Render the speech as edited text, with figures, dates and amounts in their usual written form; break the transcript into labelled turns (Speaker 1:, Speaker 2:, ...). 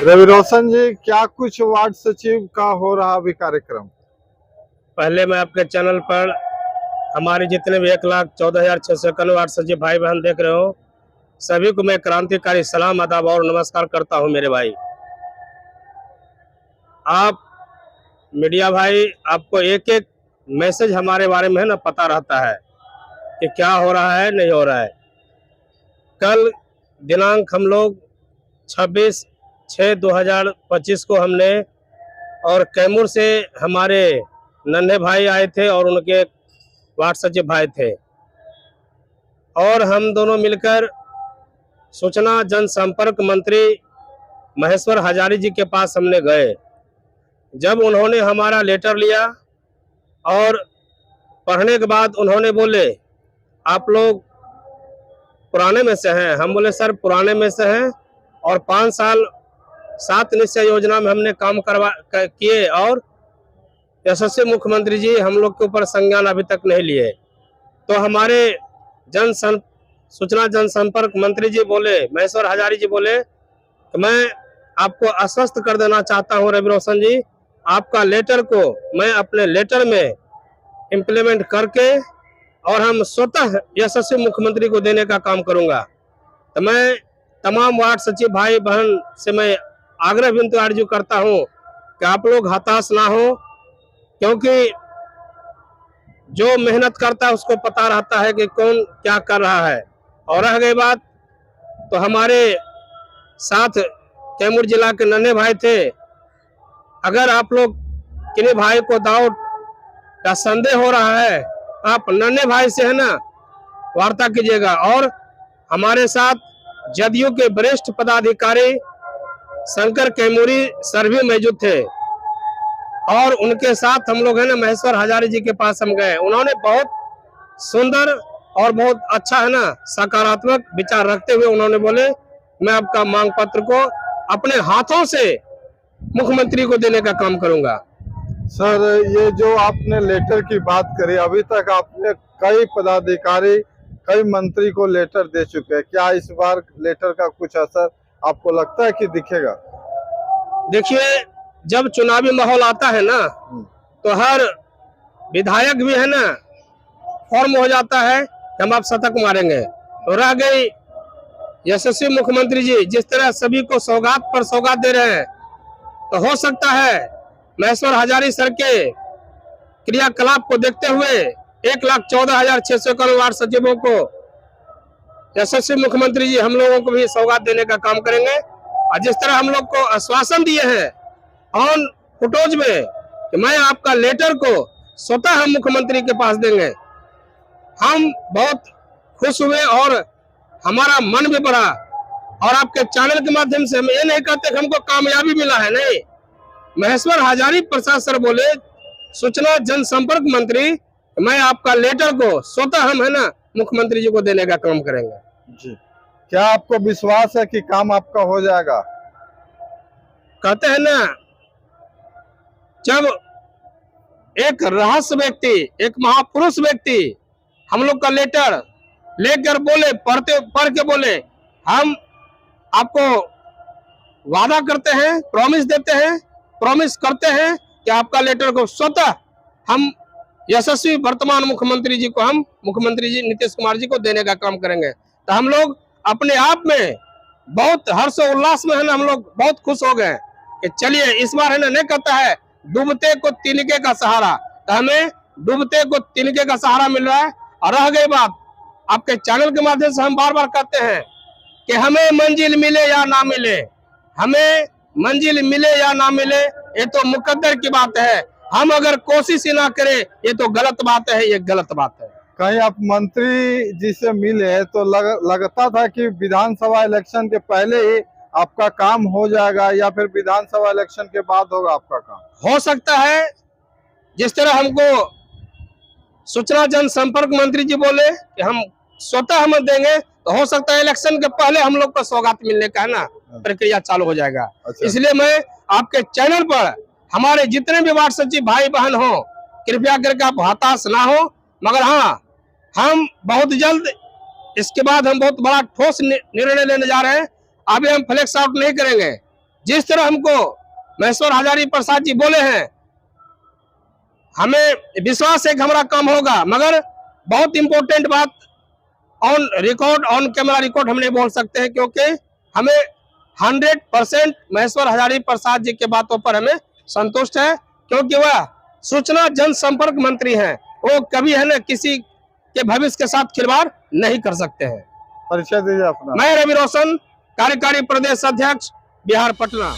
Speaker 1: रवि रोशन जी, क्या कुछ वार्ड सचिव का हो रहा अभी कार्यक्रम?
Speaker 2: पहले मैं आपके चैनल पर हमारे जितने भी 1,14,651 वार्ड सचिव भाई बहन देख रहे हो, सभी को मैं क्रांतिकारी सलाम, आदाब और नमस्कार करता हूं। मेरे भाई, आप मीडिया भाई, आपको एक एक मैसेज हमारे बारे में है ना पता रहता है कि क्या हो रहा है, नहीं हो रहा है। कल दिनांक हम लोग 26/6/2025 को हमने और कैमूर से हमारे नन्हे भाई आए थे और उनके वार्ड सचिव भाई थे, और हम दोनों मिलकर सूचना जनसंपर्क मंत्री महेश्वर हजारी जी के पास हमने गए। जब उन्होंने हमारा लेटर लिया और पढ़ने के बाद उन्होंने बोले, आप लोग पुराने में से हैं? हम बोले, सर पुराने में से हैं, और 5 साल 7 निश्चय योजना में हमने काम किए, और यशस्वी मुख्यमंत्री जी हम लोग के ऊपर संज्ञान अभी तक नहीं लिए। तो हमारे सूचना जनसंपर्क मंत्री जी बोले, महेश्वर हजारी जी बोले कि मैं आपको आश्वस्त कर देना चाहता हूं रवि रोशन जी, आपका लेटर को मैं अपने लेटर में इम्प्लीमेंट करके और हम स्वतः यशस्वी मुख्यमंत्री को देने का काम करूंगा। तो मैं तमाम वार्ड सचिव भाई बहन से मैं आग्रह विनती अर्जी करता हूं कि आप लोग हताश ना हो, क्योंकि जो मेहनत करता है उसको पता रहता है कि कौन क्या कर रहा है। और रह गई बात, तो हमारे साथ कैमूर जिला के नन्हे भाई थे। अगर आप लोग किन्हीं भाई को डाउट या संदेह हो रहा है, आप नन्हे भाई से है ना वार्ता कीजिएगा। और हमारे साथ जदयू के वरिष्ठ पदाधिकारी शंकर कैमूरी सर भी मौजूद थे, और उनके साथ हम लोग है ना महेश्वर हजारी जी के पास हम गए। उन्होंने बहुत सुंदर और बहुत अच्छा है ना सकारात्मक विचार रखते हुए उन्होंने बोले, मैं आपका मांग पत्र को अपने हाथों से मुख्यमंत्री को देने का काम करूंगा।
Speaker 1: सर, ये जो आपने लेटर की बात करी, अभी तक आपने कई पदाधिकारी, कई मंत्री को लेटर दे चुके हैं। क्या इस बार लेटर का कुछ असर आपको लगता है कि दिखेगा?
Speaker 2: देखिए, जब चुनावी माहौल आता है ना, तो हर विधायक भी है ना फॉर्म हो जाता है कि हम आप शतक मारेंगे। तो रह गई यशस्वी मुख्यमंत्री जी जिस तरह सभी को सौगात पर सौगात दे रहे हैं, तो हो सकता है महेश्वर हजारी सर के क्रियाकलाप को देखते हुए 1,14,651 वार्ड सचिवों को यशस्वी मुख्यमंत्री जी हम लोगों को भी सौगात देने का काम करेंगे। और जिस तरह हम लोग को आश्वासन दिए हैं ऑन फुटेज में कि मैं आपका लेटर को स्वतः हम मुख्यमंत्री के पास देंगे, हम बहुत खुश हुए और हमारा मन भी बढ़ा। और आपके चैनल के माध्यम से हम ये नहीं कहते कि हमको कामयाबी मिला है, नहीं। महेश्वर हजारी प्रसाद सर बोले, सूचना जनसंपर्क मंत्री, मैं आपका लेटर को स्वतः हम है ना मुख्यमंत्री जी को देने का काम करेंगे।
Speaker 1: जी, क्या आपको विश्वास है कि काम आपका हो जाएगा?
Speaker 2: कहते हैं ना, जब एक रहस्य व्यक्ति, एक महापुरुष व्यक्ति हम लोग का लेटर लेकर बोले, पढ़ के बोले, हम आपको वादा करते हैं, प्रॉमिस देते हैं, प्रॉमिस करते हैं कि आपका लेटर को स्वतः हम यशस्वी वर्तमान मुख्यमंत्री जी को, हम मुख्यमंत्री जी नीतीश कुमार जी को देने का काम करेंगे। तो हम लोग अपने आप में बहुत हर्षोल्लास में है ना, हम लोग बहुत खुश हो गए कि चलिए इस बार है ना नहीं कहता है डूबते को तिनके का सहारा, तो हमें डूबते को तिनके का सहारा मिल रहा है। और रह गई बात, आपके चैनल के माध्यम से हम बार बार कहते हैं कि हमें मंजिल मिले या ना मिले, हमें मंजिल मिले या ना मिले, ये तो मुकद्दर की बात है। हम अगर कोशिश ही ना करें, ये तो गलत बात है, ये गलत बात है।
Speaker 1: कहीं आप मंत्री जी से मिले तो लगता था कि विधानसभा इलेक्शन के पहले ही आपका काम हो जाएगा, या फिर विधानसभा इलेक्शन के बाद होगा आपका काम?
Speaker 2: हो सकता है जिस तरह हमको सूचना जनसंपर्क मंत्री जी बोले कि हम स्वतः हम देंगे, तो हो सकता है इलेक्शन के पहले हम लोग को सौगात मिलने का है ना प्रक्रिया चालू हो जाएगा।
Speaker 1: अच्छा।
Speaker 2: इसलिए मैं आपके चैनल पर हमारे जितने भी वार्ड सचिव भाई बहन हो, कृपया करके आप हताश ना हो, मगर हाँ, हम बहुत जल्द इसके बाद हम बहुत बड़ा ठोस निर्णय लेने जा रहे हैं। अभी हम फ्लैक्स आउट नहीं करेंगे, जिस तरह हमको महेश्वर हजारी प्रसाद जी बोले हैं, हमें विश्वास है कि हमारा काम होगा, मगर बहुत इंपॉर्टेंट बात on record, on camera record हम नहीं बोल सकते हैं, क्योंकि हमें 100% महेश्वर हजारी प्रसाद जी के बातों पर हमें संतुष्ट है, क्योंकि वह सूचना जनसंपर्क मंत्री हैं। वो कभी है ना किसी के भविष्य के साथ खिलवाड़ नहीं कर सकते हैं।
Speaker 1: परिचय दीजिए अपना।
Speaker 2: मैं रवि रोशन, कार्यकारी प्रदेश अध्यक्ष, बिहार पटना।